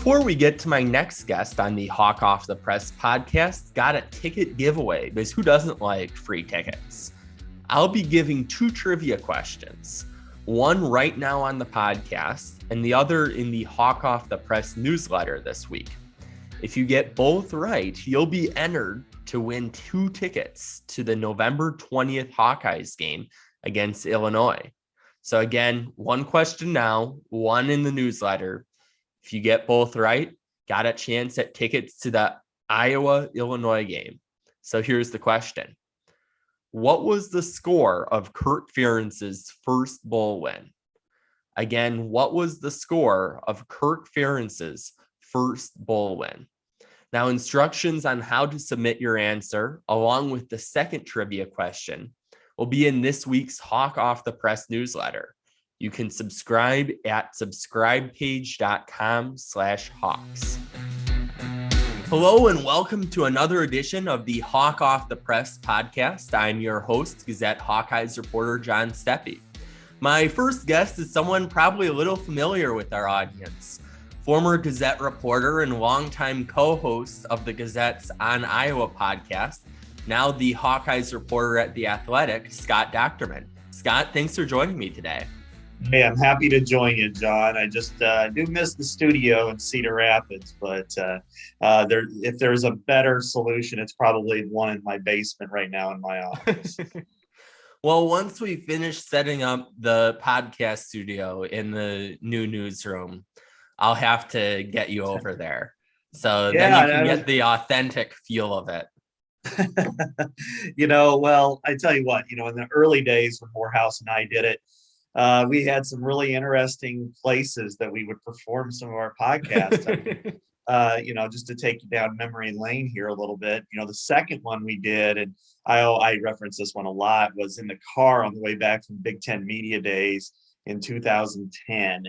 Before we get to my next guest on the Hawk Off the Press podcast, got a ticket giveaway because who doesn't like free tickets? I'll be giving 2 trivia questions, one right now on the podcast and the other in the Hawk Off the Press newsletter this week. If you get both right, you'll be entered to win 2 tickets to the November 20th Hawkeyes game against Illinois. So again, 1 question now, 1 in the newsletter. If you get both right, got a chance at tickets to the Iowa-Illinois game. So here's the question. What was the score of Kirk Ferentz's first bowl win? Again, what was the score of Kirk Ferentz's first bowl win? Now, instructions on how to submit your answer, along with the second trivia question, will be in this week's Hawk Off the Press newsletter. You can subscribe at subscribepage.com/Hawks. Hello and welcome to another edition of the Hawk Off the Press podcast. I'm your host, Gazette Hawkeyes reporter John Steppe. My first guest is someone probably a little familiar with our audience. Former Gazette reporter and longtime co-host of the Gazette's On Iowa podcast, now the Hawkeyes reporter at The Athletic, Scott Dochterman. Scott, thanks for joining me today. Hey, I'm happy to join you, John. I just do miss the studio in Cedar Rapids, but if there's a better solution, it's probably one in my basement right now in my office. Well, once we finish setting up the podcast studio in the new newsroom, I'll have to get you over there. So then you can get the authentic feel of it. Well, I tell you what, in the early days when Morehouse and I did it, we had some really interesting places that we would perform some of our podcasts. Just to take you down memory lane here a little bit, the second one we did, and I reference this one a lot, was in the car on the way back from Big Ten Media Days in 2010.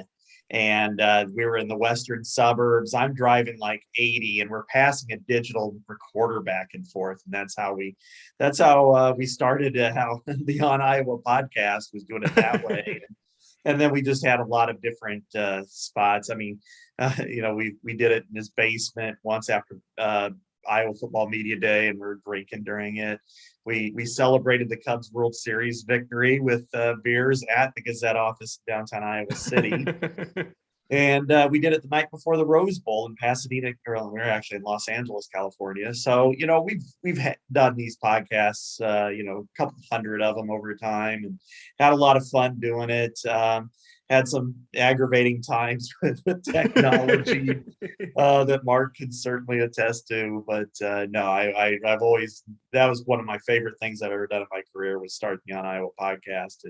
And we were in the western suburbs. I'm driving like 80 and we're passing a digital recorder back and forth. And that's how we started how the On Iowa podcast was doing it that way. And then we just had a lot of different spots. I mean, we did it in his basement once after Iowa Football Media Day, and we were drinking during it. We celebrated the Cubs World Series victory with beers at the Gazette office in downtown Iowa City. And we did it the night before the Rose Bowl in Pasadena. We were actually in Los Angeles, California. So, we've done these podcasts, a couple hundred of them over time, and had a lot of fun doing it. Had some aggravating times with technology that Mark can certainly attest to. But I've always, that was one of my favorite things I've ever done in my career, was start the On Iowa podcast.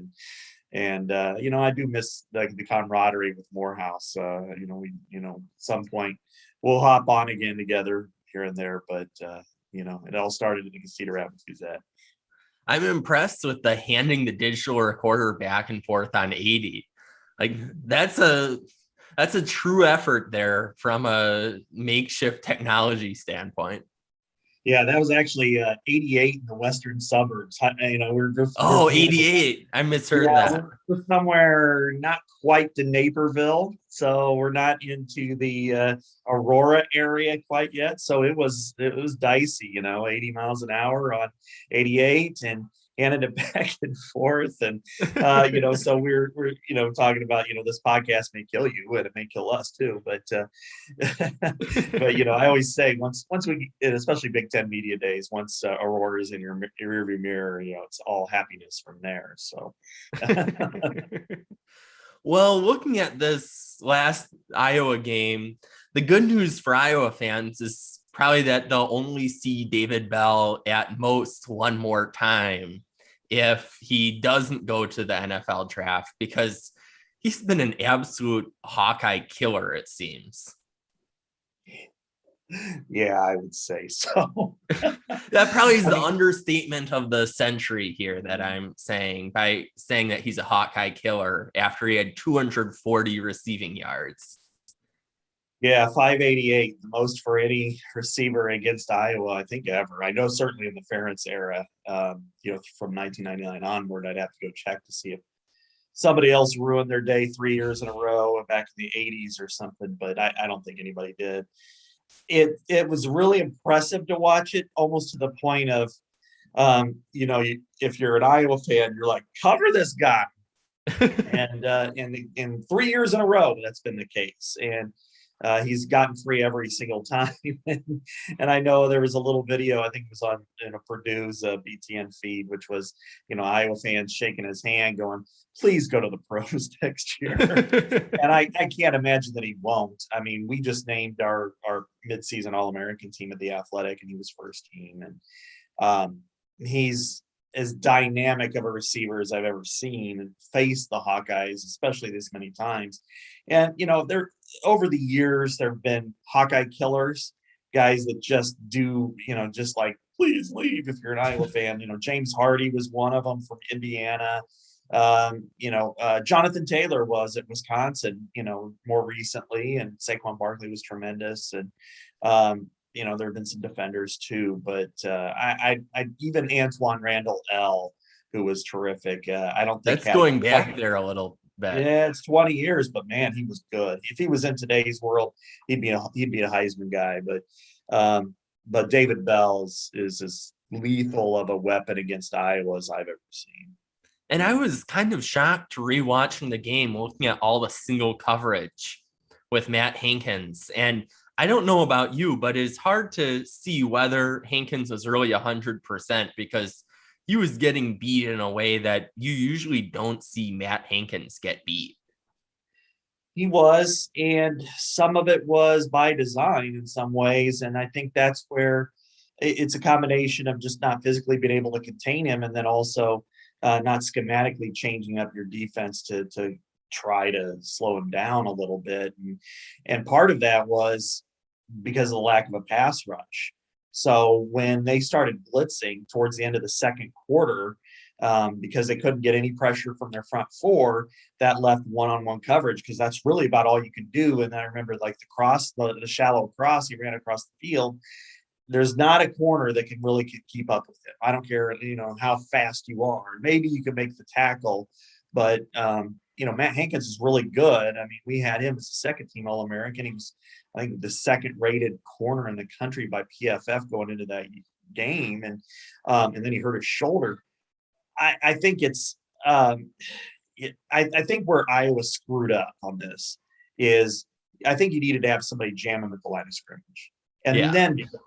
And I do miss the camaraderie with Morehouse. At some point we'll hop on again together here and there. But, it all started in the Cedar Rapids Gazette. I'm impressed with the handing the digital recorder back and forth on 80. Like that's a true effort there from a makeshift technology standpoint. Yeah, that was actually 88 in the western suburbs. We're 88. I misheard that. We're somewhere not quite to Naperville, so we're not into the Aurora area quite yet. So it was dicey, 80 miles an hour on 88 and handed it back and forth. And, so we're talking about, this podcast may kill you and it may kill us too. But I always say once we, especially Big Ten Media Days, once Aurora is in your rearview mirror, it's all happiness from there. So. Well, looking at this last Iowa game, the good news for Iowa fans is probably that they'll only see David Bell at most one more time if he doesn't go to the NFL draft, because he's been an absolute Hawkeye killer, it seems. Yeah, I would say so. That probably is the understatement of the century here that I'm saying, by saying that he's a Hawkeye killer after he had 240 receiving yards. Yeah, 588, the most for any receiver against Iowa, I think, ever. I know certainly in the Ferentz era, from 1999 onward, I'd have to go check to see somebody else ruined their day 3 years in a row back in the 80s or something, but I don't think anybody did. It was really impressive to watch it, almost to the point of, if you're an Iowa fan, you're like, cover this guy. And in 3 years in a row, that's been the case. And he's gotten free every single time. And I know there was a little video, I think it was on Purdue's BTN feed, which was, Iowa fans shaking his hand going, please go to the pros next year. And I can't imagine that he won't. I mean, we just named our midseason All-American team at the Athletic, and he was first team. And he's as dynamic of a receiver as I've ever seen, and faced the Hawkeyes, especially this many times. And, there over the years, there have been Hawkeye killers, guys that just do, just like, please leave if you're an Iowa fan. James Hardy was one of them from Indiana. Jonathan Taylor was at Wisconsin, more recently, and Saquon Barkley was tremendous. And, there have been some defenders too, but I even Antoine Randall L, who was terrific. I don't think that's going back there a little bit. Yeah, it's 20 years, but man, he was good. If he was in today's world, he'd be a Heisman guy. But David Bell's is as lethal of a weapon against Iowa as I've ever seen. And I was kind of shocked rewatching the game, looking at all the single coverage with Matt Hankins. And I don't know about you, but it's hard to see whether Hankins was really 100% because he was getting beat in a way that you usually don't see Matt Hankins get beat. He was, and some of it was by design in some ways. And I think that's where it's a combination of just not physically being able to contain him, and then also not schematically changing up your defense to try to slow him down a little bit. And part of that was because of the lack of a pass rush. So when they started blitzing towards the end of the second quarter, because they couldn't get any pressure from their front four, that left one-on-one coverage, because that's really about all you can do. And I remember like the shallow cross he ran across the field. There's not a corner that can really keep up with it. I don't care, how fast you are. Maybe you can make the tackle, but Matt Hankins is really good. I mean, we had him as a second-team All-American. He was, I think, the second-rated corner in the country by PFF going into that game, and then he hurt his shoulder. I think it's I think where Iowa screwed up on this is I think you needed to have somebody jam him at the line of scrimmage, and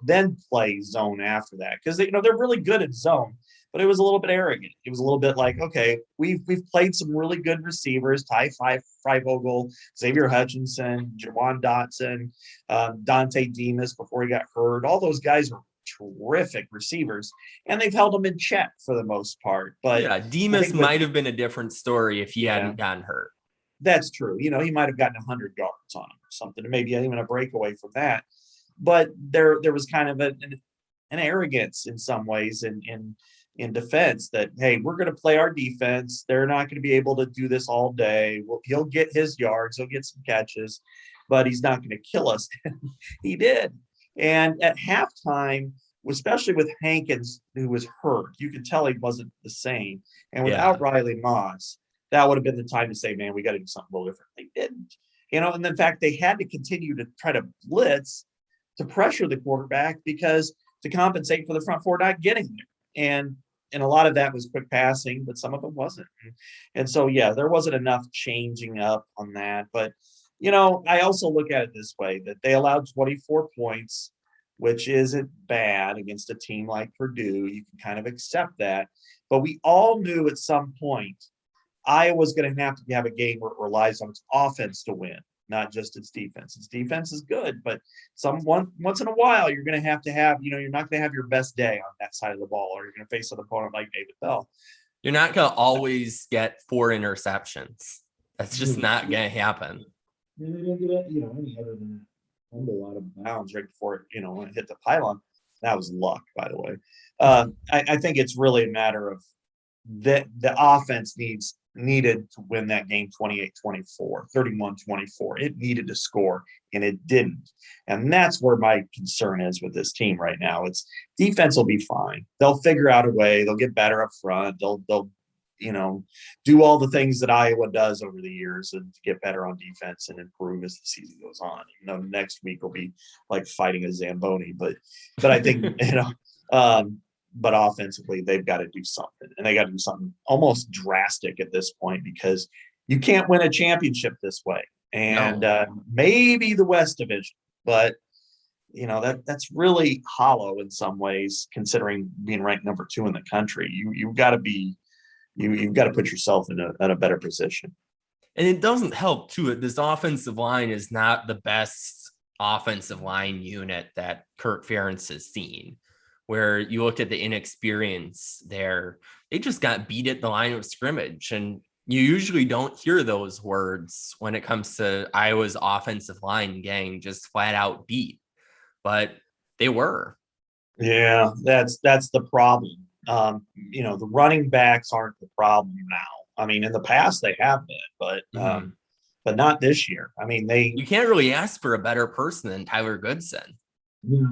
then play zone after that, because they're really good at zone. But it was a little bit arrogant. It was a little bit like, okay, we've played some really good receivers: Ty Freivogel, Xavier Hutchinson, Jawan Dotson, Dante Demas before he got hurt. All those guys are terrific receivers, and they've held them in check for the most part. But yeah, Demas might have been a different story if he hadn't gotten hurt. That's true. He might have gotten 100 yards on him or something, and maybe even a breakaway from that. But there was kind of an arrogance in some ways in defense that, hey, we're going to play our defense. They're not going to be able to do this all day. He'll get his yards. He'll get some catches, but he's not going to kill us. He did. And at halftime, especially with Hankins, who was hurt, you could tell he wasn't the same. And without Riley Moss, that would have been the time to say, man, we got to do something a little different. They didn't. And in fact, they had to continue to try to blitz to pressure the quarterback, because to compensate for the front four not getting there. And a lot of that was quick passing, but some of it wasn't. And so, there wasn't enough changing up on that. But, I also look at it this way, that they allowed 24 points, which isn't bad against a team like Purdue. You can kind of accept that. But we all knew at some point Iowa's going to have a game where it relies on its offense to win, not just its defense. Its defense is good, but once in a while, you're going to have, you're not going to have your best day on that side of the ball, or you're going to face an opponent like David Bell. You're not going to always get 4 interceptions. That's just not going to happen. And they didn't get any other than fumble out of bounds right before it hit the pylon. That was luck, by the way. I think it's really a matter of the offense needed to win that game 28-24, 31-24. It needed to score, and it didn't. And that's where my concern is with this team right now. It's defense will be fine. They'll figure out a way. They'll get better up front. They'll do all the things that Iowa does over the years and to get better on defense and improve as the season goes on. Next week will be like fighting a Zamboni, but I think, but offensively they've got to do something, and they got to do something almost drastic at this point, because you can't win a championship this way. And maybe the West Division, but that's really hollow in some ways, considering being ranked number 2 in the country. You've got to be, you've got to put yourself in a better position. And it doesn't help too. This offensive line is not the best offensive line unit that Kirk Ferentz has seen. Where you look at the inexperience there, they just got beat at the line of scrimmage, and you usually don't hear those words when it comes to Iowa's offensive line getting just flat out beat, but they were. Yeah, that's the problem. The running backs aren't the problem now. I mean, in the past they have been, but not this year. I mean, you can't really ask for a better person than Tyler Goodson.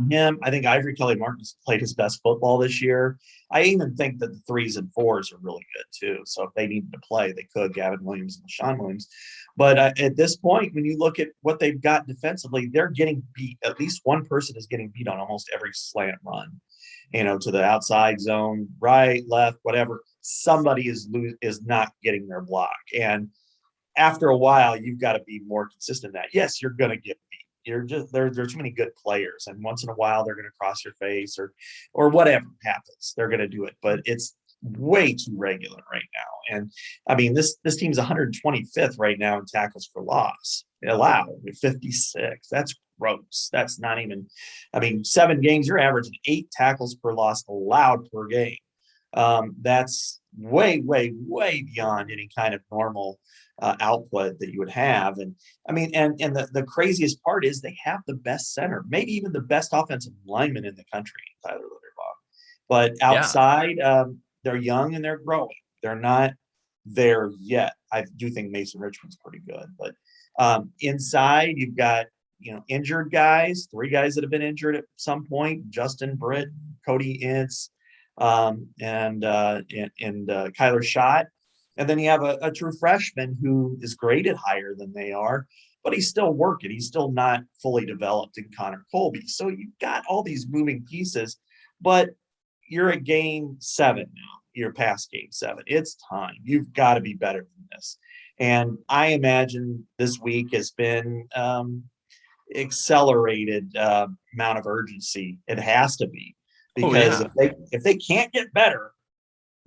Him, I think Ivory Kelly Martin's played his best football this year. I even think that the 3s and 4s are really good too. So if they needed to play, they could. Gavin Williams and LaShawn Williams. But at this point, when you look at what they've got defensively, they're getting beat. At least one person is getting beat on almost every slant run. To the outside zone, right, left, whatever. Somebody is not getting their block, and after a while, you've got to be more consistent. That yes, you're going to get beat. There's too many good players, and once in a while they're going to cross your face or whatever happens, they're going to do it. But it's way too regular right now. And I mean, this team's 125th right now in tackles for loss allowed with 56. That's gross. That's not even. I mean, 7 games, you're averaging 8 tackles per loss allowed per game. That's way, way, way beyond any kind of normal output that you would have. And I mean, and the craziest part is they have the best center, maybe even the best offensive lineman in the country, Tyler Linderbaugh. But outside, they're young and they're growing. They're not there yet. I do think Mason Richmond's pretty good, but inside you've got injured guys, 3 guys that have been injured at some point: Justin Britt, Cody Ince, and Kyler Schott. And then you have a true freshman who is graded higher than they are, but he's still working. He's still not fully developed in Connor Colby. So you've got all these moving pieces, but you're at game 7 now. You're past game 7. It's time. You've got to be better than this. And I imagine this week has been accelerated amount of urgency. It has to be, because if they can't get better,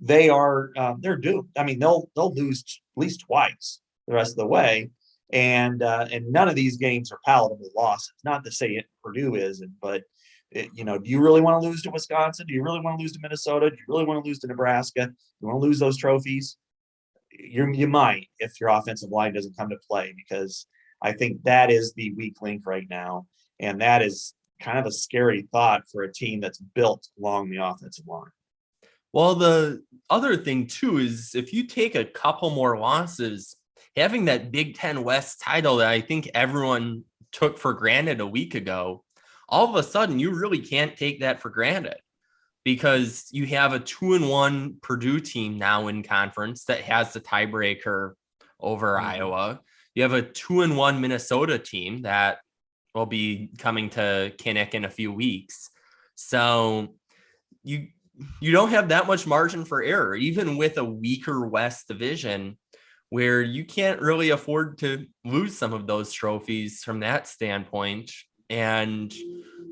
they're doomed. I mean, they'll lose at least twice the rest of the way, and none of these games are palatable losses. Not to say Purdue isn't, but do you really want to lose to Wisconsin? Do you really want to lose to Minnesota? Do you really want to lose to Nebraska? Do you want to lose those trophies? You might, if your offensive line doesn't come to play, because I think that is the weak link right now, and that is kind of a scary thought for a team that's built along the offensive line. Well, the other thing, too, is if you take a couple more losses, having that Big Ten West title that I think everyone took for granted a week ago, all of a sudden, you really can't take that for granted, because you have a 2-1 Purdue team now in conference that has the tiebreaker over Iowa. You have a 2-1 Minnesota team that will be coming to Kinnick in a few weeks. So you don't have that much margin for error, even with a weaker West Division, where you can't really afford to lose some of those trophies from that standpoint and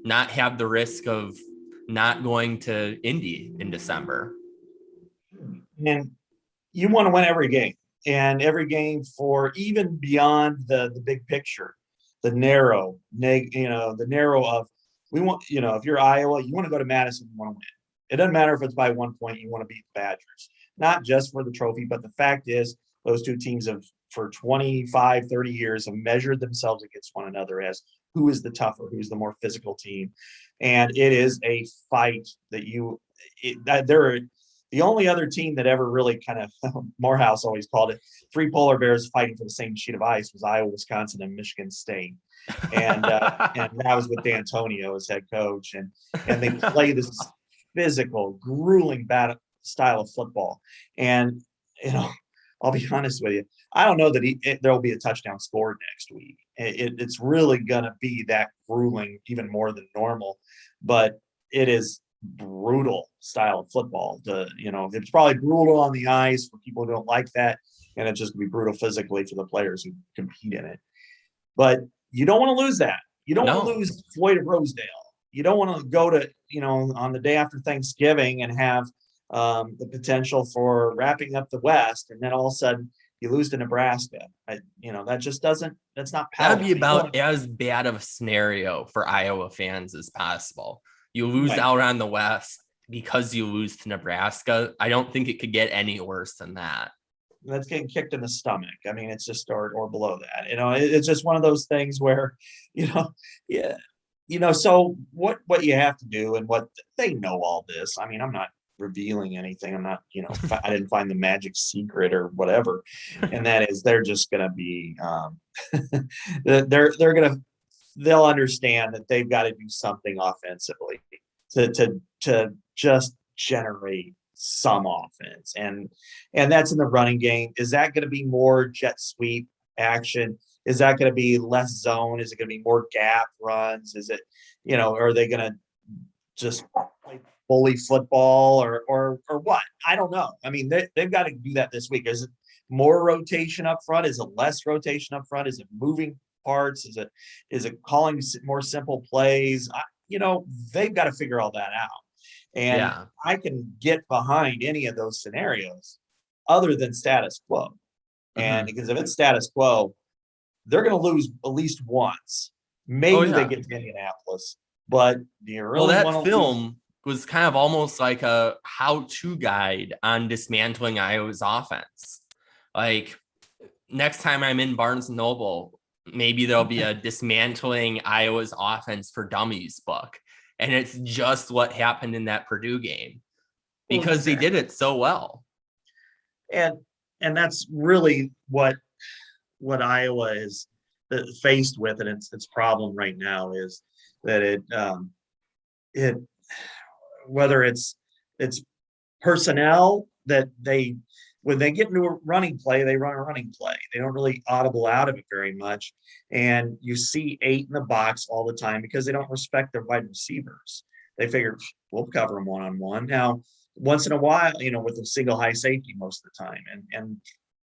not have the risk of not going to Indy in December. And you want to win every game, and every game for even beyond the big picture, the narrow of, we want, if you're Iowa, you want to go to Madison, you want to win. It doesn't matter if it's by 1 point, you want to beat the Badgers, not just for the trophy, but the fact is those two teams have, for 25, 30 years, have measured themselves against one another as who is the tougher, who's the more physical team. And it is a fight that they're the only other team that ever really kind of, Morehouse always called it, 3 polar bears fighting for the same sheet of ice, was Iowa, Wisconsin, and Michigan State. And that was with D'Antonio as head coach. And they play this physical, grueling battle style of football. And I'll be honest with you. I don't know that there'll be a touchdown scored next week. It's really going to be that grueling, even more than normal. But it is brutal style of football. It's probably brutal on the ice for people who don't like that, and it's just going to be brutal physically for the players who compete in it. But you don't want to lose that. You don't want to lose Floyd of Rosedale. You don't want to go to, on the day after Thanksgiving and have the potential for wrapping up the West, and then all of a sudden you lose to Nebraska. That just doesn't. That's not palatable. That'd be about as bad of a scenario for Iowa fans as possible. You lose out on the West because you lose to Nebraska. I don't think it could get any worse than that. That's getting kicked in the stomach. I mean, it's just or below that. It's just one of those things where, So what you have to do, and what they know all this. I mean, I'm not revealing anything. I'm not, I didn't find the magic secret or whatever. And that is, they're just going to be, they'll understand that they've got to do something offensively to just generate some offense. And that's in the running game. Is that going to be more jet sweep action? Is that going to be less zone? Is it going to be more gap runs? Is it, are they going to just play bully football or what? I don't know. I mean, they've got to do that this week. Is it more rotation up front? Is it less rotation up front? Is it moving parts? Is it calling more simple plays? They've got to figure all that out. And I can get behind any of those scenarios other than status quo. And because if it's status quo, they're going to lose at least once. Maybe they get to Indianapolis, but do you really want to film was kind of almost like a how-to guide on dismantling Iowa's offense. Like, next time I'm in Barnes & Noble, maybe there'll be a dismantling Iowa's offense for dummies book. And it's just what happened in that Purdue game because they did it so well. And that's really what Iowa is faced with, and its problem right now is that it whether it's personnel that when they get into a running play, they run a running play. They don't really audible out of it very much. And you see 8 in the box all the time because they don't respect their wide receivers. They figure we'll cover them one-on-one. Now, once in a while, with a single high safety most of the time. And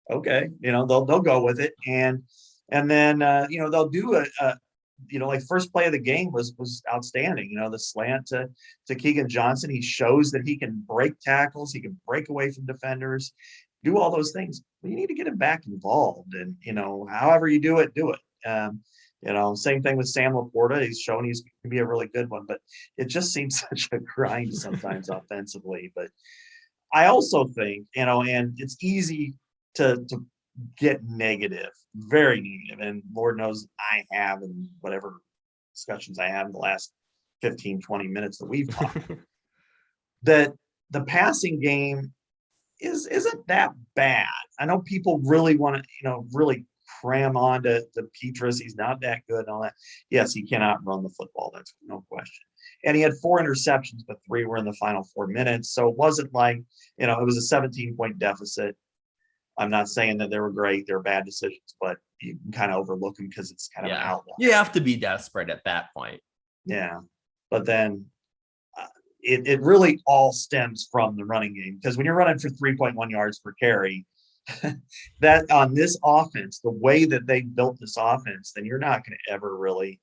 okay, they'll go with it. And then, they'll do like first play of the game was outstanding. The slant to Keegan Johnson. He shows that he can break tackles. He can break away from defenders, do all those things. But you need to get him back involved. And, however you do it, do it. Same thing with Sam Laporta. He's shown he's going to be a really good one, but it just seems such a grind sometimes offensively. But I also think, and it's easy to get negative, very negative. And Lord knows I have in whatever discussions I have in the last 15, 20 minutes that we've talked, that the passing game isn't that bad. I know people really want to, really cram on to Petras. He's not that good and all that. Yes, he cannot run the football. That's no question. And he had 4 interceptions, but 3 were in the final 4 minutes. So it wasn't like, it was a 17-point deficit. I'm not saying that they were great. They're bad decisions, but you can kind of overlook them because it's kind of an outlier. You have to be desperate at that point. Yeah. But then it really all stems from the running game, because when you're running for 3.1 yards per carry, that on this offense, the way that they built this offense, then you're not going to ever really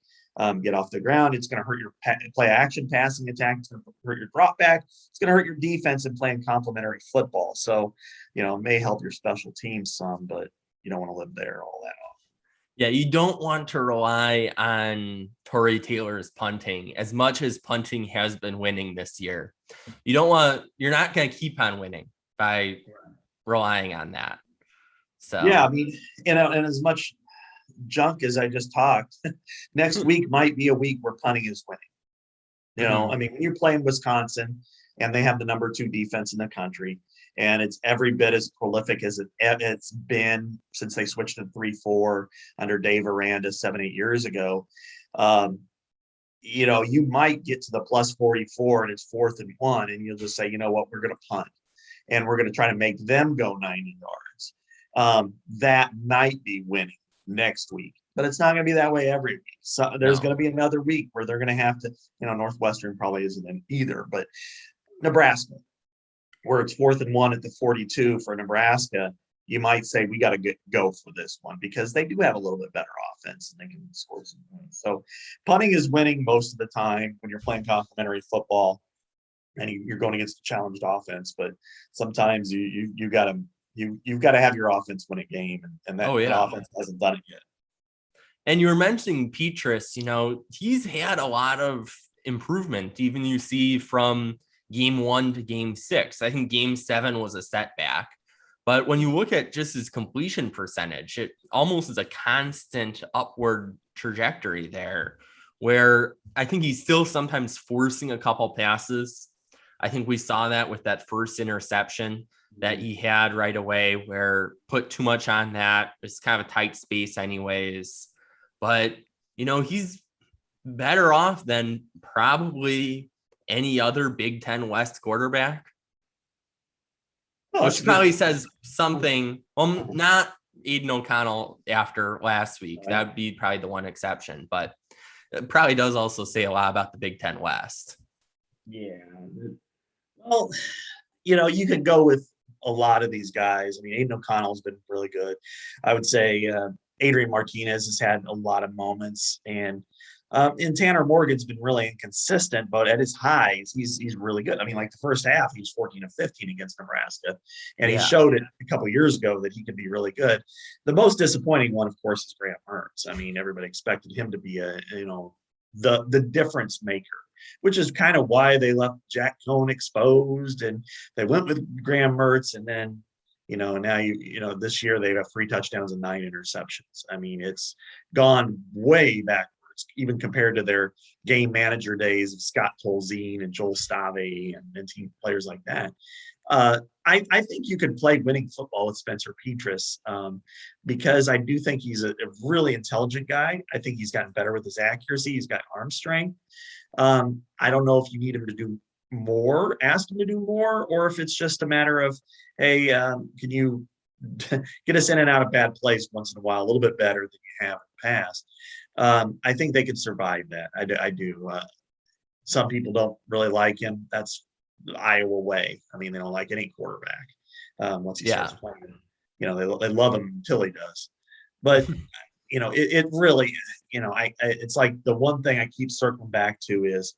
get off the ground. It's going to hurt your play action passing attack. It's going to hurt your drop back. It's going to hurt your defense in playing complementary football. So, it may help your special teams some, but you don't want to live there all that often. Yeah, you don't want to rely on Torrey Taylor's punting as much as punting has been winning this year. You're not going to keep on winning by relying on that. So, yeah, I mean, and as much junk as I just talked, next week might be a week where punting is winning. I mean, when you're playing Wisconsin and they have the number 2 defense in the country, and it's every bit as prolific as it's been since they switched to 3-4 under Dave Aranda 7-8 years ago. You might get to the plus 44 and it's 4th and 1, and you'll just say, you know what, we're going to punt. and we're going to try to make them go 90 yards. That might be winning next week, but it's not going to be that way every week. So there's going to be another week where they're going to have to, Northwestern probably isn't in either, but Nebraska, where it's 4th and 1 at the 42 for Nebraska, you might say we got to go for this one because they do have a little bit better offense and they can score some points. So punting is winning most of the time when you're playing complementary football and you're going against a challenged offense. But sometimes you've got to have your offense win a game, and that offense hasn't done it yet. And you were mentioning Petras, he's had a lot of improvement, even you see from game 1 to game 6. I think game 7 was a setback. But when you look at just his completion percentage, it almost is a constant upward trajectory there, where I think he's still sometimes forcing a couple passes. I think we saw that with that first interception that he had right away, where put too much on that. It's kind of a tight space anyways. But, he's better off than probably any other Big Ten West quarterback. Which probably says something. Well, not Aiden O'Connell after last week. That would be probably the one exception, but it probably does also say a lot about the Big Ten West. Yeah. Well, you could go with a lot of these guys. I mean, Aiden O'Connell's been really good. I would say Adrian Martinez has had a lot of moments, and Tanner Morgan's been really inconsistent, but at his highs, he's really good. I mean, like the first half, he was 14 of 15 against Nebraska, and he showed it a couple of years ago that he could be really good. The most disappointing one, of course, is Graham Mertz. I mean, everybody expected him to be the difference maker, which is kind of why they left Jack Cohn exposed, and they went with Graham Mertz, and then now this year they have 3 touchdowns and 9 interceptions. I mean, it's gone way back, even compared to their game manager days of Scott Tolzien and Joel Stave and team players like that. I think you could play winning football with Spencer Petras because I do think he's a really intelligent guy. I think he's gotten better with his accuracy. He's got arm strength. I don't know if you need him to do more, ask him to do more, or if it's just a matter of, hey, can you get us in and out of bad plays once in a while, a little bit better than you have in the past. I think they could survive that. I do. Some people don't really like him. That's the Iowa way. I mean, they don't like any quarterback once he starts playing. They love him until he does. But it really, it's like the one thing I keep circling back to is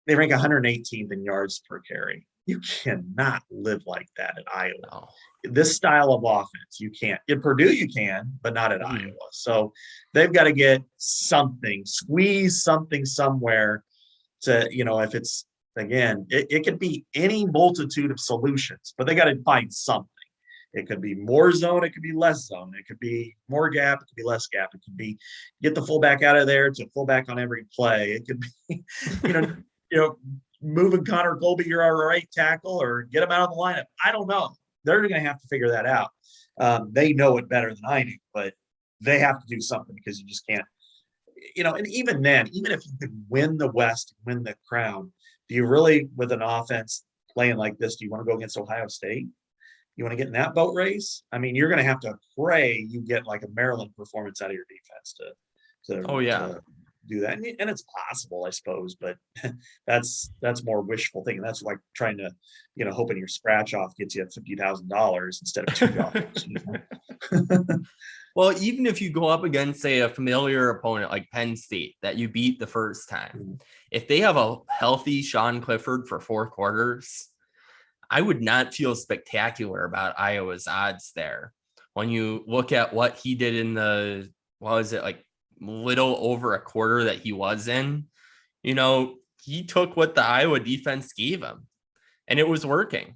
they rank 118th in yards per carry. You cannot live like that at Iowa. No. This style of offense, you can't. In Purdue, you can, but not at Iowa. So they've got to get something, squeeze something somewhere to, if it's, again, it could be any multitude of solutions, but they got to find something. It could be more zone. It could be less zone. It could be more gap. It could be less gap. It could be get the fullback out of there to fullback on every play. It could be, moving Connor Colby, you're our right tackle, or get him out of the lineup. I don't know. They're going to have to figure that out. They know it better than I do, but they have to do something because you just can't, and even then, even if you could win the West, win the crown, do you really, with an offense playing like this, do you want to go against Ohio State? You want to get in that boat race? I mean, you're going to have to pray you get like a Maryland performance out of your defense to do that. And it's possible, I suppose, but that's more wishful thinking. That's like trying to, hoping your scratch off gets you $50,000 instead of $2. Well, even if you go up against, say, a familiar opponent like Penn State that you beat the first time, if they have a healthy Sean Clifford for 4 quarters, I would not feel spectacular about Iowa's odds there. When you look at what he did in the, little over a quarter that he was in, he took what the Iowa defense gave him, and it was working.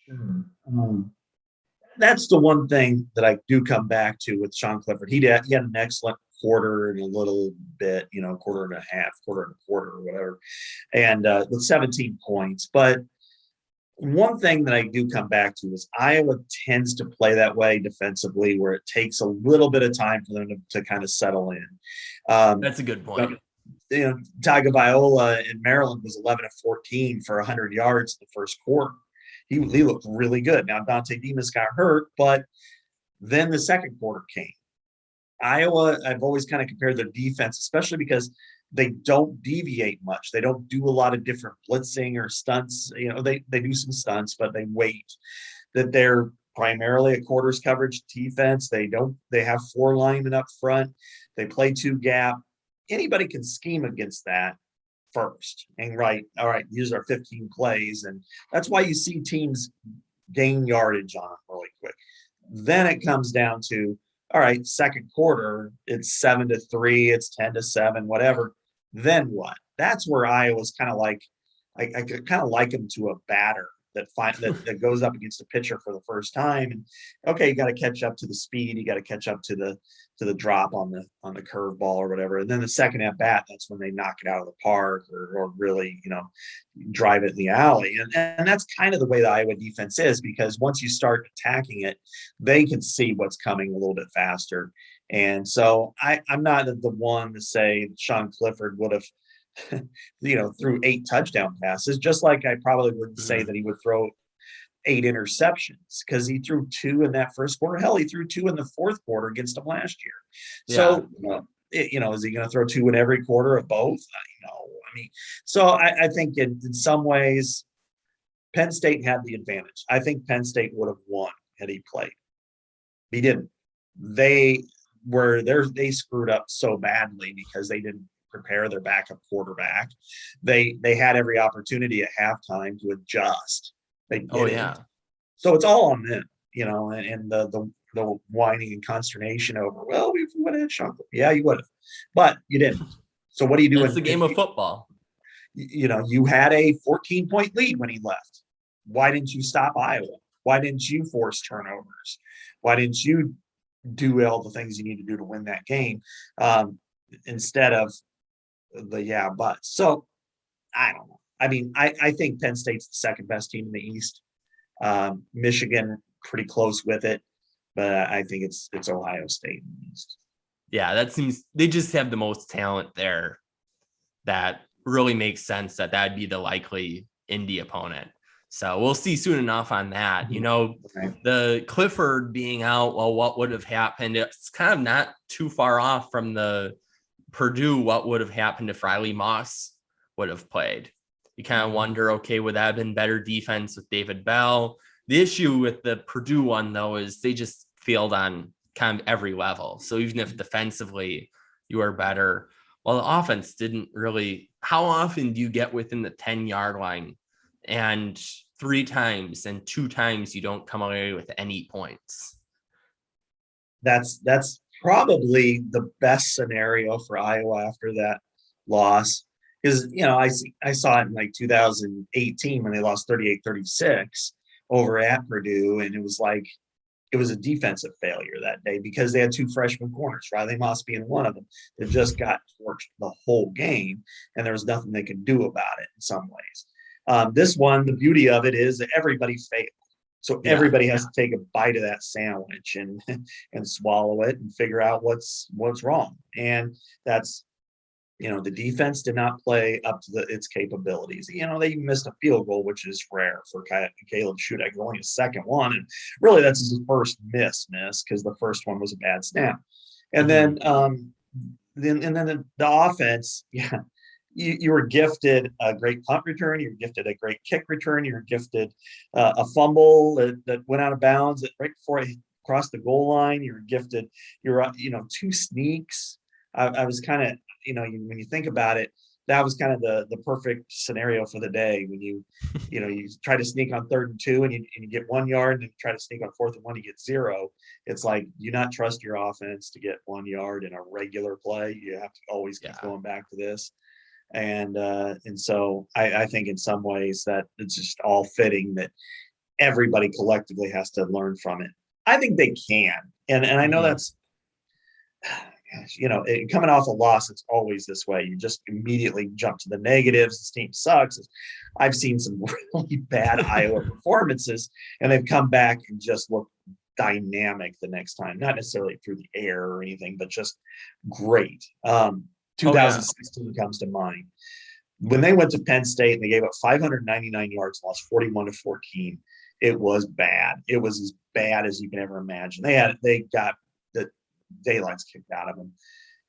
Sure. That's the one thing that I do come back to with Sean Clifford. He had an excellent quarter and a little bit, quarter and a half, quarter and a quarter or whatever, and with 17 points. But one thing that I do come back to is Iowa tends to play that way defensively, where it takes a little bit of time for them to kind of settle in. That's a good point. Tagovailoa in Maryland was 11 of 14 for 100 yards in the first quarter. He looked really good. Now Dante Demas got hurt, but then the second quarter came. Iowa, I've always kind of compared their defense, especially because they don't deviate much. They don't do a lot of different blitzing or stunts. They do some stunts, but they wait. That they're primarily a quarters coverage defense. They have 4 linemen up front. They play 2 gap. Anybody can scheme against that first and all right, these are 15 plays. And that's why you see teams gain yardage on them really quick. Then it comes down to, all right, second quarter, it's 7-3, it's 10-7, whatever. Then what? That's where Iowa's kind of like, I kind of like them to a batter that goes up against a pitcher for the first time. And okay, you got to catch up to the speed, you got to catch up to the drop on the curve ball or whatever. And then the second at bat, that's when they knock it out of the park or really, drive it in the alley. And that's kind of the way the Iowa defense is, because once you start attacking it, they can see what's coming a little bit faster. And so I'm not the one to say Sean Clifford would have, threw 8 touchdown passes, just like I probably wouldn't say that he would throw 8 interceptions, because he threw 2 in that first quarter. Hell, he threw 2 in the fourth quarter against them last year. So, is he going to throw 2 in every quarter of both? No. So I think in some ways, Penn State had the advantage. I think Penn State would have won had he played. He didn't. They screwed up so badly because they didn't prepare their backup quarterback. They had every opportunity at halftime to adjust. They didn't. So it's all on them, and the whining and consternation over, well, we would have had Sean. Yeah, you would have, but you didn't. So what do you do? It's the game of football. You had a 14-point lead when he left. Why didn't you stop Iowa? Why didn't you force turnovers? Why didn't you do all the things you need to do to win that game instead of but? So I don't know. I think Penn State's the second best team in the East. Michigan pretty close with it, but I think it's Ohio State in the East. Yeah, that seems they just have the most talent there. That really makes sense that'd be the likely Indy opponent. So we'll see soon enough on that. The Clifford being out, well, what would have happened? It's kind of not too far off from the Purdue, what would have happened if Riley Moss would have played. You kind of wonder, okay, would that have been better defense with David Bell? The issue with the Purdue one, though, is they just failed on kind of every level. So even if defensively you are better, well, the offense didn't really. How often do you get within the 10-yard line and 3 times and 2 times you don't come away with any points? That's probably the best scenario for Iowa after that loss. Because, I saw it in like 2018 when they lost 38-36 over at Purdue. And it was like, it was a defensive failure that day because they had 2 freshman corners, Riley Moss being one of them, that just got torched the whole game. And there was nothing they could do about it in some ways. This one, the beauty of it is that everybody failed. So everybody has to take a bite of that sandwich and swallow it and figure out what's wrong. And that's, the defense did not play up to its capabilities. They missed a field goal, which is rare for Caleb Shudak, only a second one. And really that's his first miss because the first one was a bad snap. And then the offense, you were gifted a great punt return. You were gifted a great kick return. You were gifted a fumble that went out of bounds right before I crossed the goal line. You were gifted, 2 sneaks. I was kind of, when you think about it, that was kind of the perfect scenario for the day when you try to sneak on 3rd and 2 and you get 1 yard, and try to sneak on 4th and 1, you get 0. It's like, do not trust your offense to get 1 yard in a regular play. You have to always keep going back to this. And so I think in some ways that it's just all fitting that everybody collectively has to learn from it. I think they can. And I know that's, coming off a loss, it's always this way. You just immediately jump to the negatives. This team sucks. I've seen some really bad Iowa performances, and they've come back and just look dynamic the next time. Not necessarily through the air or anything, but just great. 2016 comes to mind. when they went to Penn State and they gave up 599 yards, lost 41-14, it was bad. It was as bad as you can ever imagine. They got the daylights kicked out of them.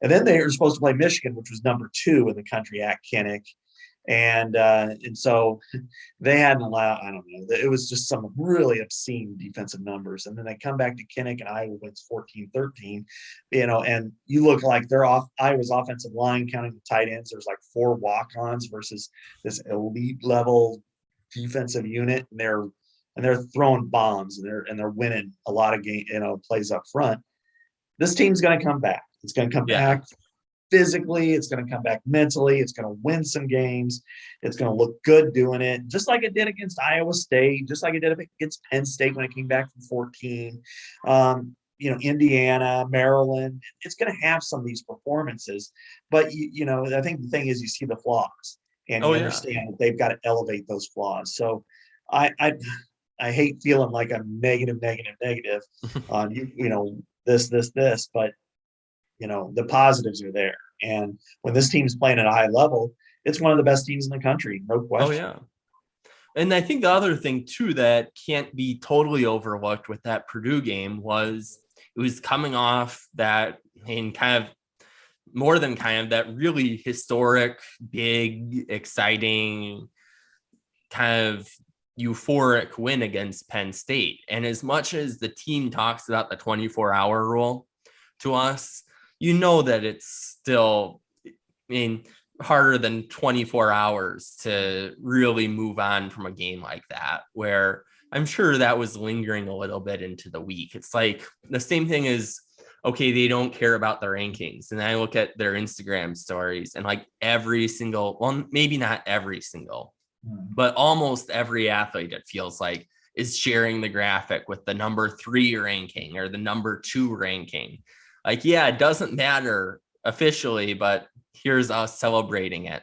And then they were supposed to play Michigan, which was number 2 in the country at Kinnick. And so they hadn't allowed, I don't know, it was just some really obscene defensive numbers. And then they come back to Kinnick and Iowa wins 14-13, and you look like Iowa's offensive line, counting the tight ends, there's like 4 walk-ons versus this elite level defensive unit. And they're throwing bombs and they're winning a lot of plays up front. This team's going to come back. It's going to come back physically. It's going to come back mentally. It's going to win some games. It's going to look good doing it, just like it did against Iowa State, just like it did against Penn State when it came back from 14. Indiana, Maryland. It's going to have some of these performances, but I think the thing is you see the flaws and you understand that they've got to elevate those flaws. So I hate feeling like I'm negative on this, but the positives are there. And when this team's playing at a high level, it's one of the best teams in the country, no question. Oh, yeah. And I think the other thing, too, that can't be totally overlooked with that Purdue game was it was coming off that, and kind of more than kind of that really historic, big, exciting, kind of euphoric win against Penn State. And as much as the team talks about the 24-hour rule to us, that it's still, harder than 24 hours to really move on from a game like that, where I'm sure that was lingering a little bit into the week. It's like the same thing as, okay, they don't care about the rankings. And I look at their Instagram stories and like every single, well, maybe not every single, but almost every athlete, it feels like, is sharing the graphic with the number 3 ranking or the number 2 ranking. Like, yeah, it doesn't matter officially, but here's us celebrating it.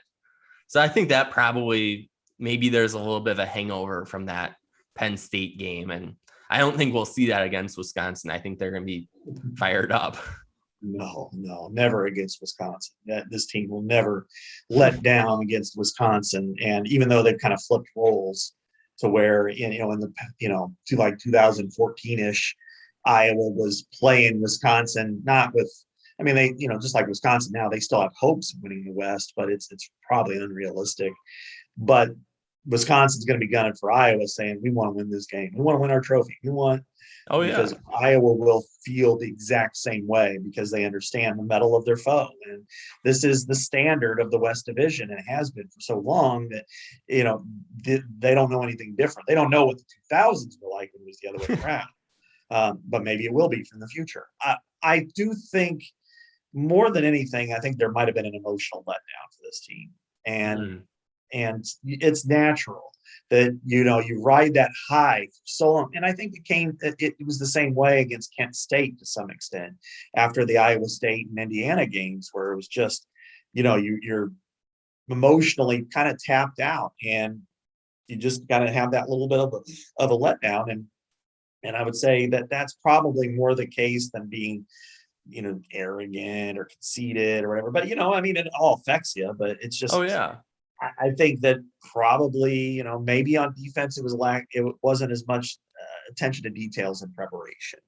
So I think that probably maybe there's a little bit of a hangover from that Penn State game. And I don't think we'll see that against Wisconsin. I think they're going to be fired up. No, never against Wisconsin. This team will never let down against Wisconsin. And even though they've kind of flipped roles to where, to like 2014-ish, Iowa was playing Wisconsin, they, just like Wisconsin now, they still have hopes of winning the West, but it's probably unrealistic. But Wisconsin's going to be gunning for Iowa, saying, we want to win this game. We want to win our trophy. Because Iowa will feel the exact same way because they understand the mettle of their foe. And this is the standard of the West Division. And it has been for so long that, they don't know anything different. They don't know what the 2000s were like when it was the other way around. But maybe it will be from the future. I do think more than anything, I think there might have been an emotional letdown for this team. And it's natural that, you ride that high for so long. And I think it was the same way against Kent State to some extent after the Iowa State and Indiana games, where it was just, you're emotionally kind of tapped out and you just got to have that little bit of a letdown. And I would say that that's probably more the case than being, arrogant or conceited or whatever. But, it all affects you, but it's just, I think that probably, maybe on defense, it wasn't as much attention to details and preparation.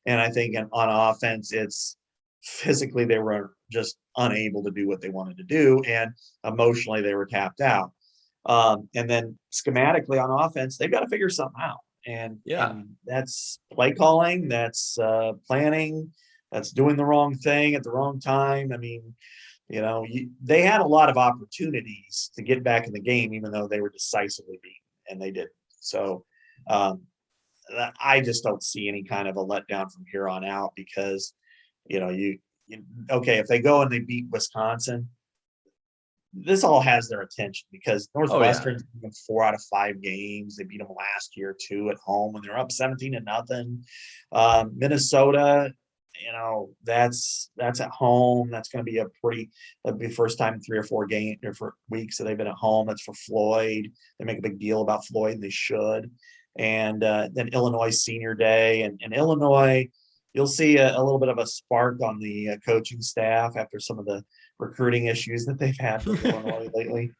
And I think on offense, it's physically, they were just unable to do what they wanted to do. And emotionally, they were tapped out. And then schematically on offense, they've got to figure something out. And that's play calling, that's planning, that's doing the wrong thing at the wrong time. They had a lot of opportunities to get back in the game, even though they were decisively beaten, and they didn't. So I just don't see any kind of a letdown from here on out because, if they go and they beat Wisconsin, this all has their attention because Northwestern's won 4 out of 5 games. They beat them last year too at home when they're up 17-0. Minnesota, that's at home. That's going to be that'll be the first time in 3 or 4 games or for weeks that they've been at home. That's for Floyd. They make a big deal about Floyd, and they should. And then Illinois Senior Day and Illinois, you'll see a little bit of a spark on the coaching staff after some of the recruiting issues that they've had with Illinois lately.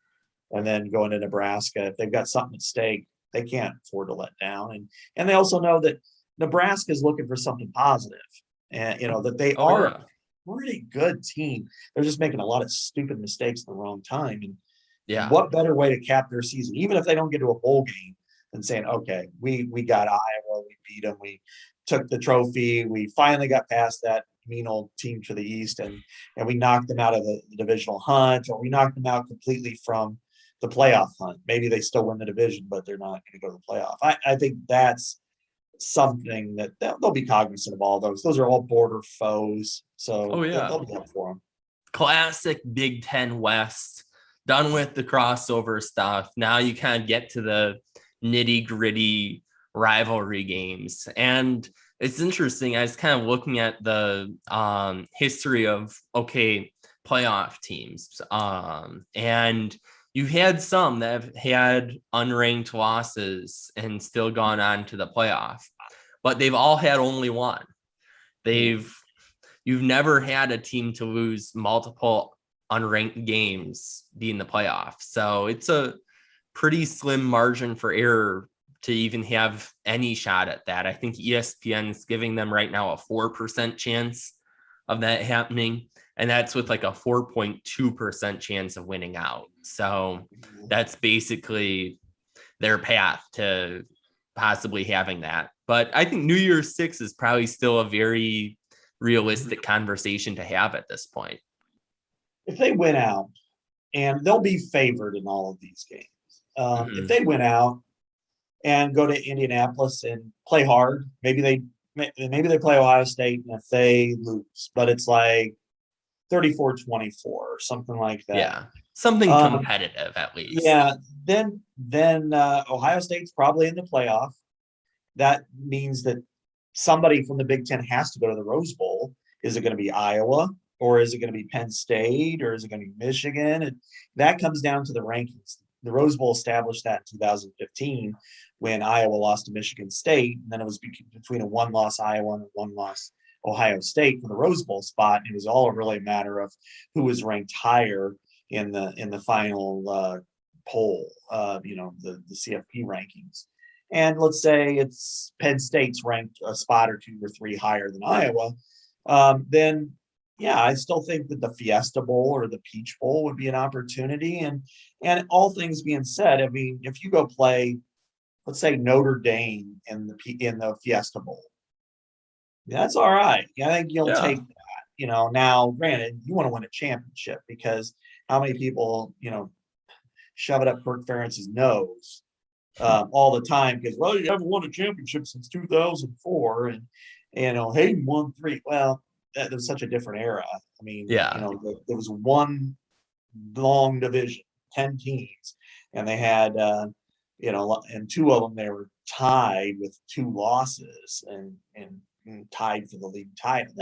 and then going to Nebraska. If they've got something at stake, they can't afford to let down. And they also know that Nebraska is looking for something positive, and that they are a pretty good team. They're just making a lot of stupid mistakes at the wrong time. And what better way to cap their season, even if they don't get to a bowl game, than saying, okay, we got Iowa, we beat them, we took the trophy, we finally got past that mean old team to the east, and we knocked them out of the divisional hunt, or we knocked them out completely from the playoff hunt. Maybe they still win the division, but they're not going to go to the playoff. I think that's something that they'll be cognizant of. All those are all border foes, so they'll be up for them. Classic Big Ten West, done with the crossover stuff. Now you kind of get to the nitty gritty rivalry games. And it's interesting. I was kind of looking at the history of playoff teams, and you've had some that have had unranked losses and still gone on to the playoff, but they've all had only one. You've never had a team to lose multiple unranked games be in the playoff. So it's a pretty slim margin for error to even have any shot at that. I think ESPN is giving them right now a 4% chance of that happening. And that's with like a 4.2% chance of winning out. So that's basically their path to possibly having that. But I think New Year's Six is probably still a very realistic conversation to have at this point. If they win out, and they'll be favored in all of these games, if they win out and go to Indianapolis and play hard, maybe they play Ohio State, and if they lose, but it's like 34-24 or something like that. Yeah, something competitive at least. Yeah, then Ohio State's probably in the playoff. That means that somebody from the Big Ten has to go to the Rose Bowl. Is it going to be Iowa, or is it going to be Penn State, or is it going to be Michigan? And that comes down to the rankings. The Rose Bowl established that in 2015 when Iowa lost to Michigan State, and then it was between a one-loss Iowa and a one-loss Ohio State for the Rose Bowl spot. It was all really a matter of who was ranked higher in the final poll, the CFP rankings. And let's say it's Penn State's ranked a spot or two or three higher than Iowa, then I still think that the Fiesta Bowl or the Peach Bowl would be an opportunity. And all things being said, I mean, if you go play, let's say Notre Dame in the Fiesta Bowl, that's all right. I think you'll take that. Now, granted, you want to win a championship, because how many people, shove it up Kirk Ferentz's nose all the time because, well, you haven't won a championship since 2004, and Hayden won 3. Well, that was such a different era. I mean, there was one long division, 10 teams, and they had and 2 of them they were tied with 2 losses and tied for the league title.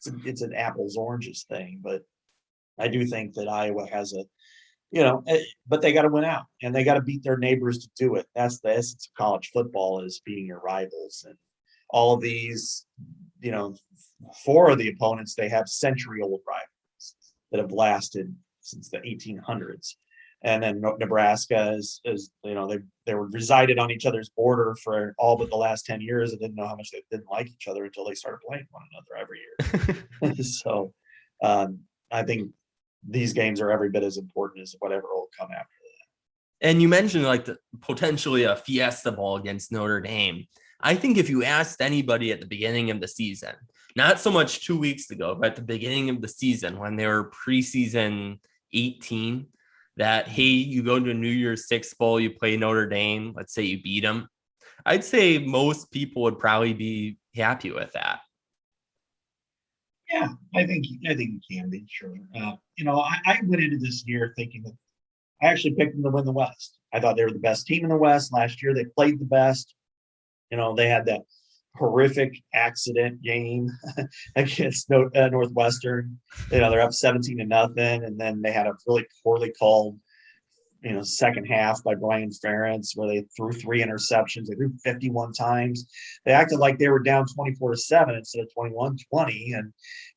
It's an apples oranges thing, but I do think that Iowa has but they got to win out, and they got to beat their neighbors to do it. That's the essence of college football, is beating your rivals. And all of these, 4 of the opponents, they have century-old rivals that have lasted since the 1800s. And then Nebraska is they were resided on each other's border for all but the last 10 years and didn't know how much they didn't like each other until they started playing one another every year. So I think these games are every bit as important as whatever will come after that. And you mentioned potentially a Fiesta Bowl against Notre Dame. I think if you asked anybody at the beginning of the season, not so much 2 weeks ago, but at the beginning of the season when they were preseason 18, that, hey, you go to a New Year's Six Bowl, you play Notre Dame, let's say you beat them, I'd say most people would probably be happy with that. Yeah, I think you can be, sure. I went into this year thinking that I actually picked them to win the West. I thought they were the best team in the West last year. They played the best. They had that horrific accident game against Northwestern. They're up 17-0, and then they had a really poorly called second half by Brian Ferentz, where they threw 3 interceptions. They threw 51 times. They acted like they were down 24-7 instead of 21-20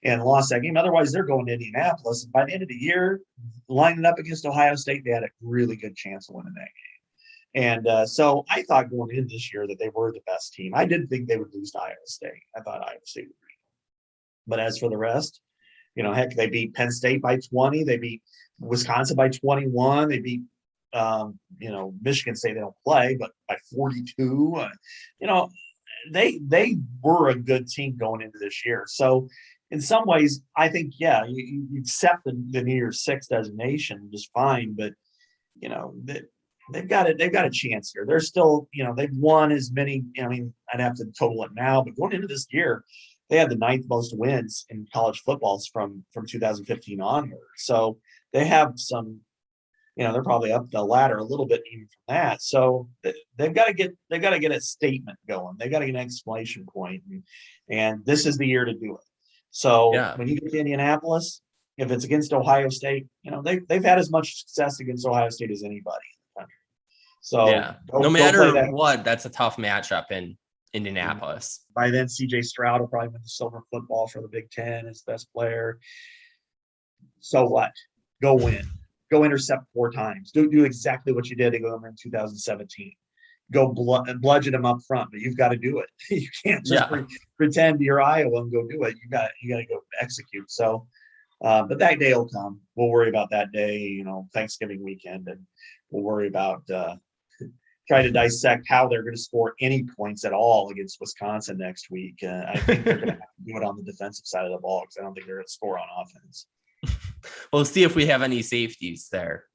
and lost that game. Otherwise, they're going to Indianapolis. And by the end of the year, lining up against Ohio State, they had a really good chance of winning that game. And so I thought going in this year that they were the best team. I did think they would lose to Iowa State. I thought Iowa State would beat them. But as for the rest, heck, they beat Penn State by 20. They beat Wisconsin by 21. They beat Michigan State, they don't play, but by 42. They were a good team going into this year. So in some ways, I think, yeah, you accept the New Year's Six designation just fine, but they've got a chance here. They're still, they've won as many. I'd have to total it now, but going into this year, they had the 9th most wins in college footballs from 2015 onward. So they have some. They're probably up the ladder a little bit even from that. So they've got to get a statement going. They've got to get an exclamation point, and this is the year to do it. So when you get to Indianapolis, if it's against Ohio State, they've had as much success against Ohio State as anybody in the country. So no matter what, that's a tough matchup in Indianapolis. By then, C.J. Stroud will probably win the silver football for the Big Ten as best player. So what? Go win. Go intercept 4 times. Do exactly what you did to go in 2017. Go bludgeon them up front, but you've got to do it. You can't just pretend you're Iowa and go do it. You got to go execute. So, but that day will come. We'll worry about that day, Thanksgiving weekend, and we'll worry about trying to dissect how they're going to score any points at all against Wisconsin next week. I think they're going to have to do it on the defensive side of the ball because I don't think they're going to score on offense. We'll see if we have any safeties there.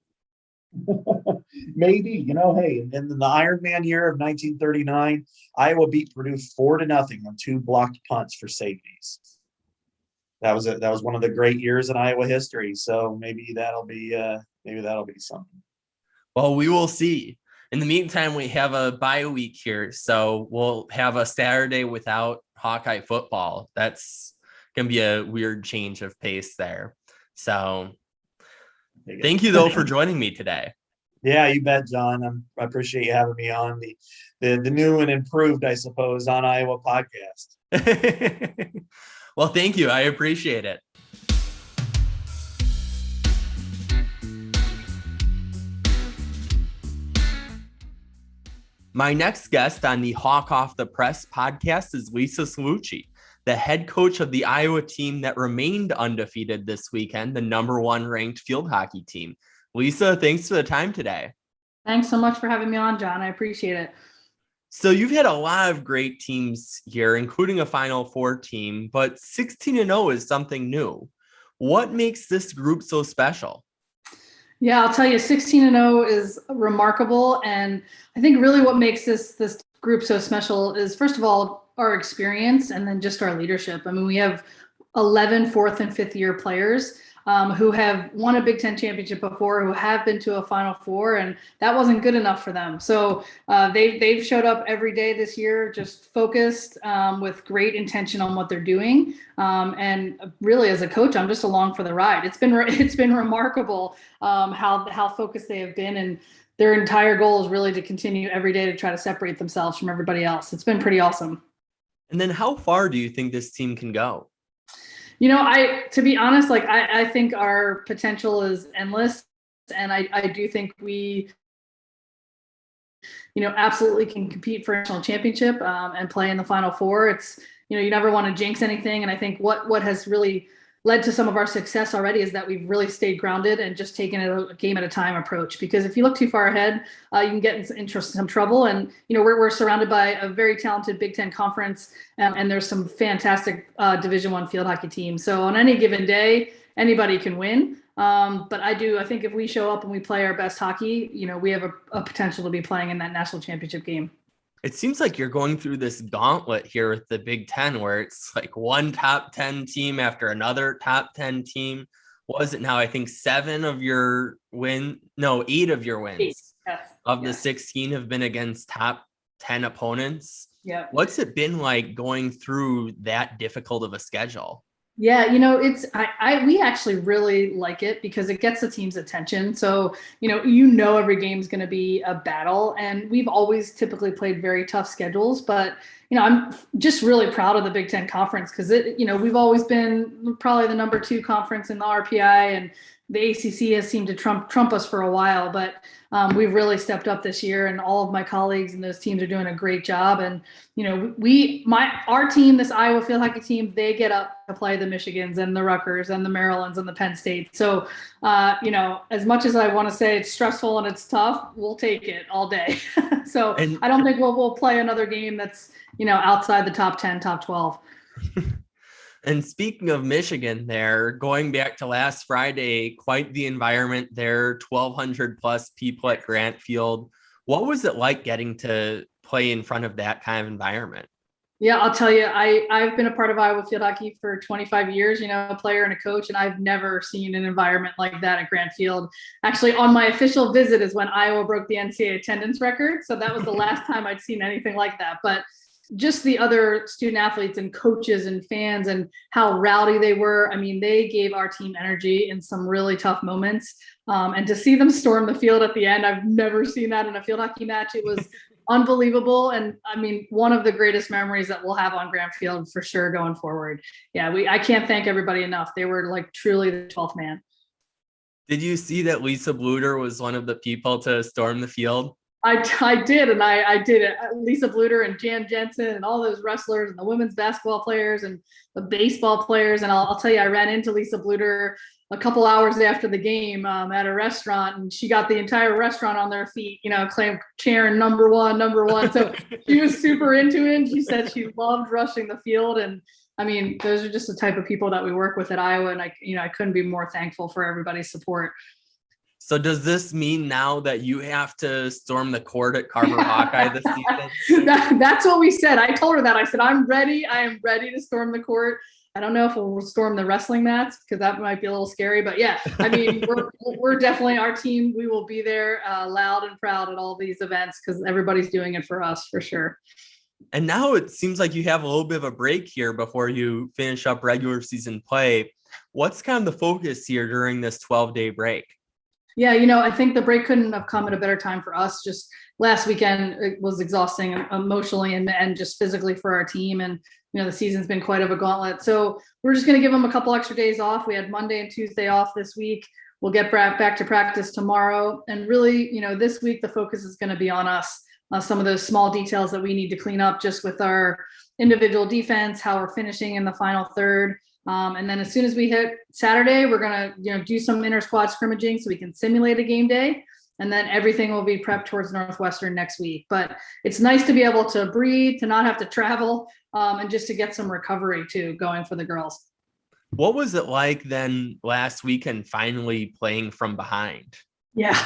Maybe, hey, in the Iron Man year of 1939, Iowa beat Purdue 4-0 on 2 blocked punts for safeties. That was one of the great years in Iowa history. So maybe that'll be something. Well, we will see. In the meantime, we have a bye week here, so we'll have a Saturday without Hawkeye football. That's gonna be a weird change of pace there. So thank you, though, for joining me today. Yeah, you bet, John. I appreciate you having me on the new and improved, I suppose, On Iowa podcast. Well, thank you. I appreciate it. My next guest on the Hawk Off the Press podcast is Lisa Cellucci, the head coach of the Iowa team that remained undefeated this weekend, the number 1 ranked field hockey team. Lisa, thanks for the time today. Thanks so much for having me on, John. I appreciate it. So you've had a lot of great teams here, including a Final Four team, but 16-0 is something new. What makes this group so special? Yeah, I'll tell you, 16-0 is remarkable. And I think really what makes this group so special is, first of all, our experience and then just our leadership. I mean, we have 11 4th and 5th year players who have won a Big Ten championship before, who have been to a Final Four, and that wasn't good enough for them. So they've showed up every day this year, just focused with great intention on what they're doing. And really, as a coach, I'm just along for the ride. It's been remarkable how focused they have been, and their entire goal is really to continue every day to try to separate themselves from everybody else. It's been pretty awesome. And then how far do you think this team can go? To be honest, I think our potential is endless. And I do think we, absolutely can compete for a national championship and play in the Final Four. It's, you never want to jinx anything. And I think what has really led to some of our success already is that we've really stayed grounded and just taken a game at a time approach. Because if you look too far ahead, you can get into some trouble. And we're surrounded by a very talented Big Ten conference, and there's some fantastic Division I field hockey teams. So on any given day, anybody can win. But I think if we show up and we play our best hockey, we have a potential to be playing in that national championship game. It seems like you're going through this gauntlet here with the Big Ten, where it's like one top 10 team after another top 10 team. What was it now? I think 8 of your wins of the 16 have been against top 10 opponents. Yeah. What's it been like going through that difficult of a schedule? Yeah, we actually really like it because it gets the team's attention. So, every game's going to be a battle, and we've always typically played very tough schedules, but I'm just really proud of the Big Ten Conference because we've always been probably the number 2 conference in the RPI, and the ACC has seemed to trump us for a while, but we've really stepped up this year, and all of my colleagues and those teams are doing a great job. And our team, this Iowa field hockey team, they get up to play the Michigans and the Rutgers and the Marylands and the Penn State. So, as much as I want to say it's stressful and it's tough, we'll take it all day. So I don't think we'll play another game that's outside the top 10, top 12. And speaking of Michigan there, going back to last Friday, quite the environment there, 1,200 plus people at Grant Field. What was it like getting to play in front of that kind of environment? Yeah, I'll tell you, I've been a part of Iowa field hockey for 25 years, a player and a coach, and I've never seen an environment like that at Grant Field. Actually, on my official visit is when Iowa broke the NCAA attendance record. So that was the last time I'd seen anything like that. But just the other student athletes and coaches and fans and how rowdy they were. I mean, they gave our team energy in some really tough moments. And to see them storm the field at the end, I've never seen that in a field hockey match. It was unbelievable. And I mean, one of the greatest memories that we'll have on Grant Field for sure going forward. Yeah, I can't thank everybody enough. They were like truly the 12th man. Did you see that Lisa Bluter was one of the people to storm the field? I did, and I did it. Lisa Bluter and Jan Jensen and all those wrestlers and the women's basketball players and the baseball players. And I'll tell you, I ran into Lisa Bluter a couple hours after the game at a restaurant, and she got the entire restaurant on their feet, cheering number one. So she was super into it. She said she loved rushing the field. And I mean, those are just the type of people that we work with at Iowa. And I couldn't be more thankful for everybody's support. So does this mean now that you have to storm the court at Carver Hawkeye this season? That's what we said. I told her that. I said, I'm ready. I am ready to storm the court. I don't know if we'll storm the wrestling mats because that might be a little scary. But yeah, I mean, we're definitely our team. We will be there loud and proud at all these events because everybody's doing it for us for sure. And now it seems like you have a little bit of a break here before you finish up regular season play. What's kind of the focus here during this 12-day break? Yeah, I think the break couldn't have come at a better time for us. Just last weekend, it was exhausting emotionally and just physically for our team. And, the season's been quite of a gauntlet. So we're just going to give them a couple extra days off. We had Monday and Tuesday off this week. We'll get back to practice tomorrow. And really, this week, the focus is going to be on us. Some of those small details that we need to clean up just with our individual defense, how we're finishing in the final third. And then as soon as we hit Saturday, we're going to, do some inter squad scrimmaging so we can simulate a game day. And then everything will be prepped towards Northwestern next week. But it's nice to be able to breathe, to not have to travel, and just to get some recovery too going for the girls. What was it like then last weekend finally playing from behind? Yeah,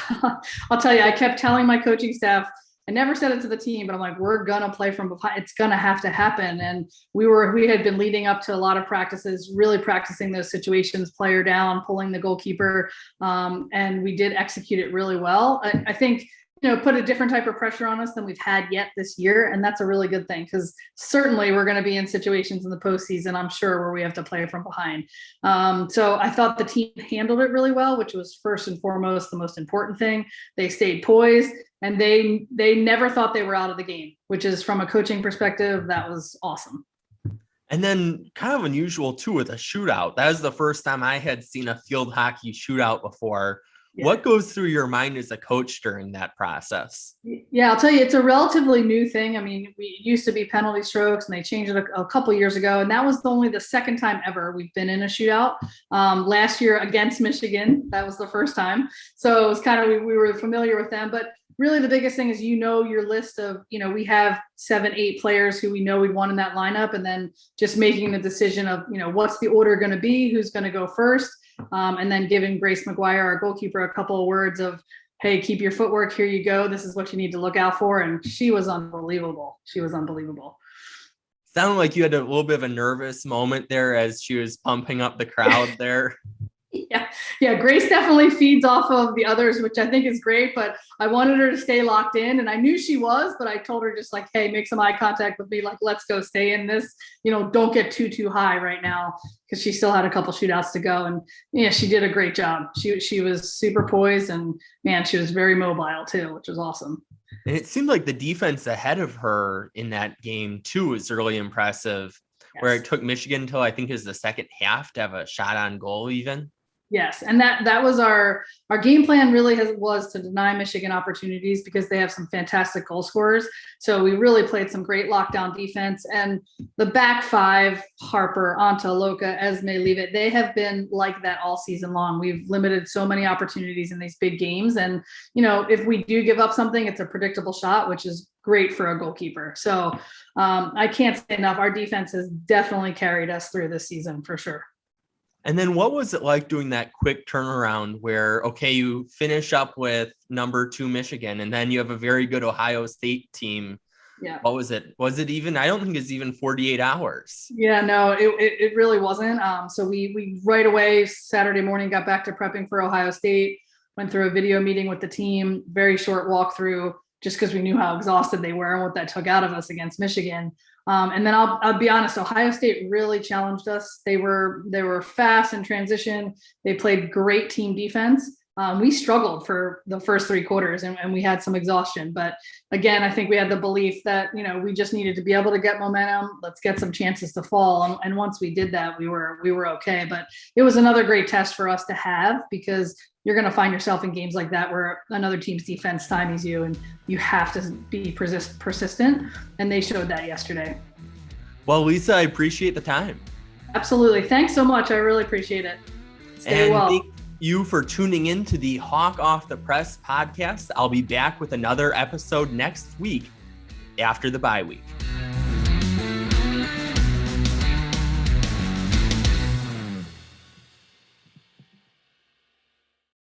I'll tell you, I kept telling my coaching staff, I never said it to the team, but I'm like, we're going to play from behind. It's going to have to happen. And we had been leading up to a lot of practices, really practicing those situations, player down, pulling the goalkeeper. And we did execute it really well. I think, put a different type of pressure on us than we've had yet this year. And that's a really good thing because certainly we're going to be in situations in the postseason, I'm sure, where we have to play from behind. So I thought the team handled it really well, which was first and foremost the most important thing. They stayed poised. And they never thought they were out of the game, which is, from a coaching perspective, that was awesome. And then kind of unusual too with a shootout. That was the first time I had seen a field hockey shootout before. Yeah. What goes through your mind as a coach during that process? Yeah, I'll tell you, it's a relatively new thing. I mean, we used to be penalty strokes and they changed it a couple years ago. And that was only the second time ever we've been in a shootout. Last year against Michigan, that was the first time. So it was kind of, we were familiar with them, but really the biggest thing is, your list of, we have 7-8 players who we know we'd want in that lineup, and then just making the decision of, what's the order going to be, who's going to go first. And then giving Grace McGuire, our goalkeeper, a couple of words of, hey, keep your footwork, here you go. This is what you need to look out for. And she was unbelievable. Sounded like you had a little bit of a nervous moment there as she was pumping up the crowd there. Yeah. Grace definitely feeds off of the others, which I think is great, but I wanted her to stay locked in, and I knew she was, but I told her just like, hey, make some eye contact with me. Like, let's go, stay in this, don't get too high right now, because she still had a couple shootouts to go. And yeah, she did a great job. She was super poised, and man, she was very mobile too, which was awesome. And it seemed like the defense ahead of her in that game too was really impressive, where it took Michigan until I think it was the second half to have a shot on goal even. Yes, and that was our game plan. Really was to deny Michigan opportunities, because they have some fantastic goal scorers. So we really played some great lockdown defense, and the back five, Harper, Anta, Loka, Esme, Leavitt, they have been like that all season long. We've limited so many opportunities in these big games, and if we do give up something, it's a predictable shot, which is great for a goalkeeper. So I can't say enough. Our defense has definitely carried us through this season for sure. And then what was it like doing that quick turnaround where, okay, you finish up with number 2 Michigan, and then you have a very good Ohio State team. Yeah. What was it? Was it even, I don't think it's even 48 hours. Yeah, no, it really wasn't. So we right away, Saturday morning, got back to prepping for Ohio State, went through a video meeting with the team, very short walkthrough, just because we knew how exhausted they were and what that took out of us against Michigan. And then I'll be honest, Ohio State really challenged us. They were fast in transition. They played great team defense. We struggled for the first 3 quarters, and we had some exhaustion. But again, I think we had the belief that, we just needed to be able to get momentum. Let's get some chances to fall. And once we did that, we were okay. But it was another great test for us to have, because you're going to find yourself in games like that where another team's defense stymies you, and you have to be persistent. And they showed that yesterday. Well, Lisa, I appreciate the time. Absolutely. Thanks so much. I really appreciate it. Stay well. Thank you for tuning in to the Hawk Off the Press podcast. I'll be back with another episode next week after the bye week.